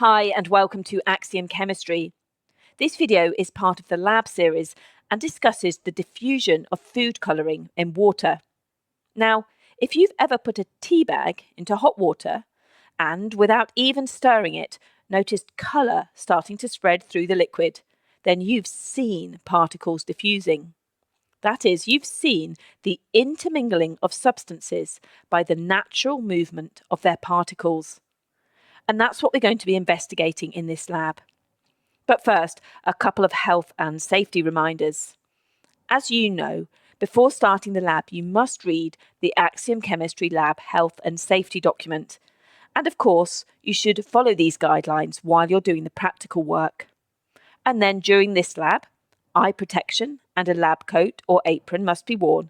Hi and welcome to Axiom Chemistry. This video is part of the lab series and discusses the diffusion of food colouring in water. Now, if you've ever put a tea bag into hot water and, without even stirring it, noticed colour starting to spread through the liquid, then you've seen particles diffusing. That is, you've seen the intermingling of substances by the natural movement of their particles. And that's what we're going to be investigating in this lab. But first, a couple of health and safety reminders. As you know, before starting the lab, you must read the Axiom Chemistry Lab Health and Safety document. And of course, you should follow these guidelines while you're doing the practical work. And then during this lab, eye protection and a lab coat or apron must be worn.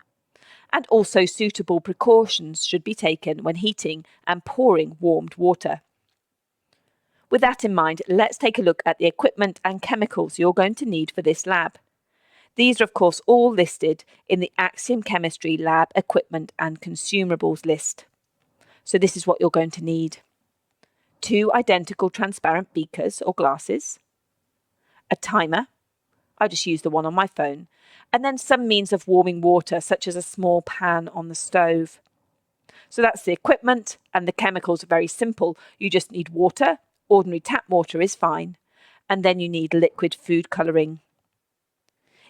And also suitable precautions should be taken when heating and pouring warmed water. With that in mind, let's take a look at the equipment and chemicals you're going to need for this lab. These are of course all listed in the Axiom Chemistry Lab Equipment and Consumables list. So this is what you're going to need. 2 identical transparent beakers or glasses, a timer, I just use the one on my phone, and then some means of warming water such as a small pan on the stove. So that's the equipment, and the chemicals are very simple. You just need water. Ordinary tap water is fine. And then you need liquid food colouring.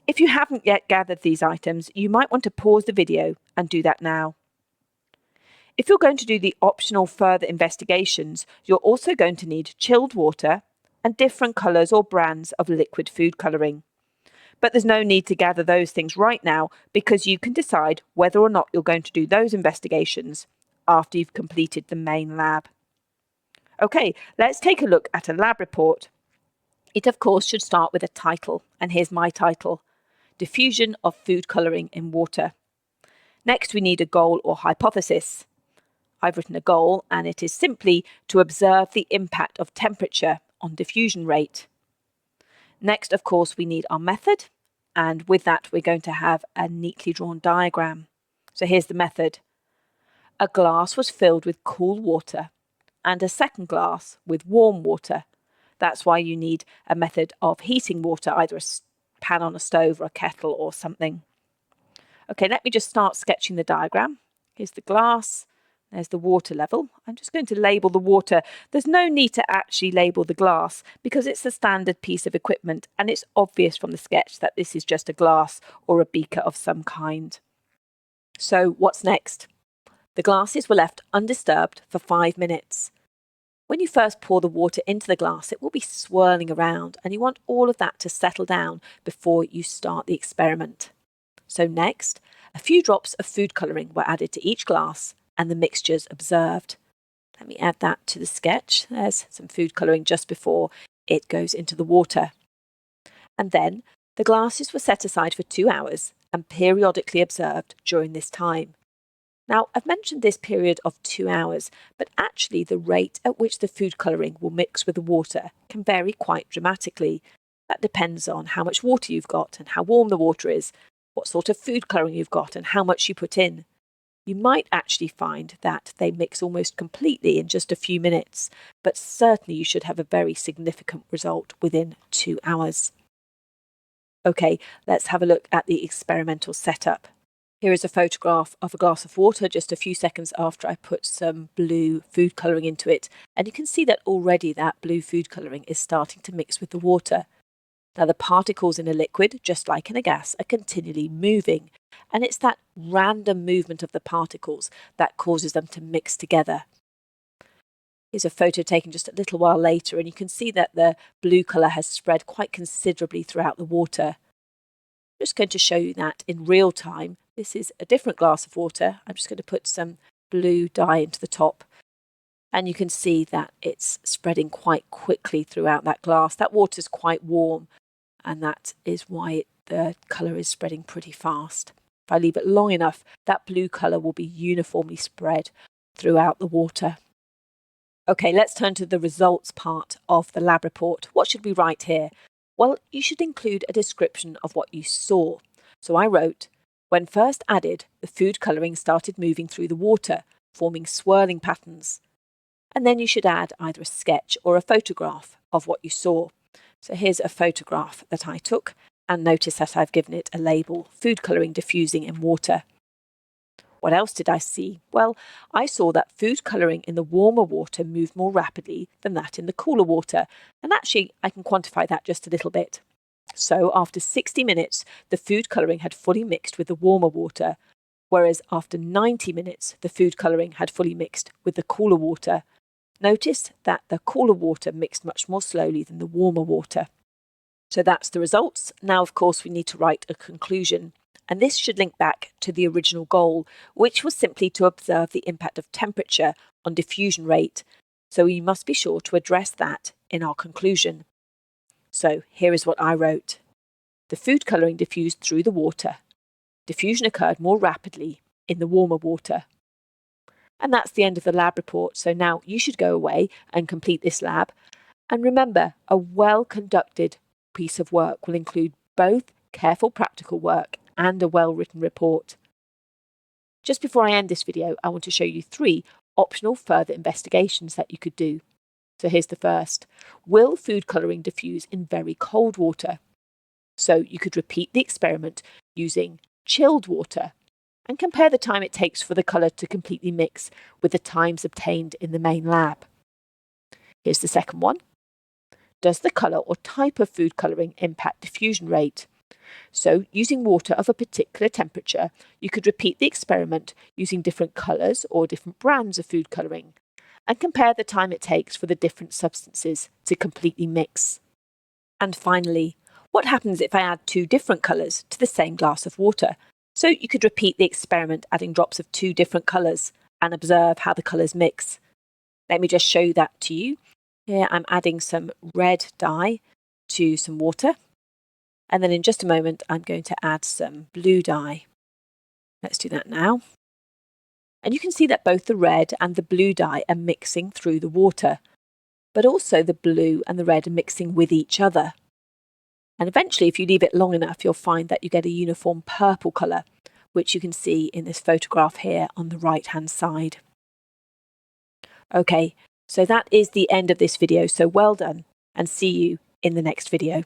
If you haven't yet gathered these items, you might want to pause the video and do that now. If you're going to do the optional further investigations, you're also going to need chilled water and different colours or brands of liquid food colouring. But there's no need to gather those things right now because you can decide whether or not you're going to do those investigations after you've completed the main lab. Okay, let's take a look at a lab report. It of course should start with a title, and here's my title: Diffusion of Food Colouring in Water. Next we need a goal or hypothesis. I've written a goal, and it is simply to observe the impact of temperature on diffusion rate. Next, of course, we need our method, and with that we're going to have a neatly drawn diagram. So here's the method. A glass was filled with cool water and a second glass with warm water. That's why you need a method of heating water, either a pan on a stove or a kettle or something. Okay, let me just start sketching the diagram. Here's the glass, there's the water level. I'm just going to label the water. There's no need to actually label the glass because it's a standard piece of equipment and it's obvious from the sketch that this is just a glass or a beaker of some kind. So what's next? The glasses were left undisturbed for 5 minutes. When you first pour the water into the glass, it will be swirling around, and you want all of that to settle down before you start the experiment. So next, a few drops of food colouring were added to each glass and the mixtures observed. Let me add that to the sketch. There's some food colouring just before it goes into the water. And then the glasses were set aside for 2 hours and periodically observed during this time. Now, I've mentioned this period of 2 hours, but actually the rate at which the food colouring will mix with the water can vary quite dramatically. That depends on how much water you've got and how warm the water is, what sort of food colouring you've got and how much you put in. You might actually find that they mix almost completely in just a few minutes, but certainly you should have a very significant result within 2 hours. Okay, let's have a look at the experimental setup. Here is a photograph of a glass of water just a few seconds after I put some blue food colouring into it, and you can see that already that blue food colouring is starting to mix with the water. Now the particles in a liquid, just like in a gas, are continually moving, and it's that random movement of the particles that causes them to mix together. Here's a photo taken just a little while later, and you can see that the blue colour has spread quite considerably throughout the water. I'm just going to show you that in real time. This is a different glass of water. I'm just going to put some blue dye into the top. And you can see that it's spreading quite quickly throughout that glass. That water is quite warm, and that is why the colour is spreading pretty fast. If I leave it long enough, that blue colour will be uniformly spread throughout the water. Okay, let's turn to the results part of the lab report. What should we write here? Well, you should include a description of what you saw. So I wrote, when first added, the food colouring started moving through the water, forming swirling patterns. And then you should add either a sketch or a photograph of what you saw. So here's a photograph that I took, and notice that I've given it a label, food colouring diffusing in water. What else did I see? Well, I saw that food colouring in the warmer water moved more rapidly than that in the cooler water, and actually I can quantify that just a little bit. So after 60 minutes, the food colouring had fully mixed with the warmer water, whereas after 90 minutes, the food colouring had fully mixed with the cooler water. Notice that the cooler water mixed much more slowly than the warmer water. So that's the results. Now, of course, we need to write a conclusion. And this should link back to the original goal, which was simply to observe the impact of temperature on diffusion rate. So we must be sure to address that in our conclusion. So here is what I wrote. The food colouring diffused through the water. Diffusion occurred more rapidly in the warmer water. And that's the end of the lab report. So now you should go away and complete this lab. And remember, a well-conducted piece of work will include both careful practical work and a well-written report. Just before I end this video, I want to show you 3 optional further investigations that you could do. So here's the first. Will food colouring diffuse in very cold water? So you could repeat the experiment using chilled water and compare the time it takes for the colour to completely mix with the times obtained in the main lab. Here's the second one. Does the colour or type of food colouring impact diffusion rate? So using water of a particular temperature, you could repeat the experiment using different colours or different brands of food colouring and compare the time it takes for the different substances to completely mix. And finally, what happens if I add 2 different colours to the same glass of water? So you could repeat the experiment adding drops of 2 different colours and observe how the colours mix. Let me just show that to you. Here I'm adding some red dye to some water. And then in just a moment, I'm going to add some blue dye. Let's do that now. And you can see that both the red and the blue dye are mixing through the water, but also the blue and the red are mixing with each other. And eventually, if you leave it long enough, you'll find that you get a uniform purple colour, which you can see in this photograph here on the right-hand side. Okay, so that is the end of this video, so well done, and see you in the next video.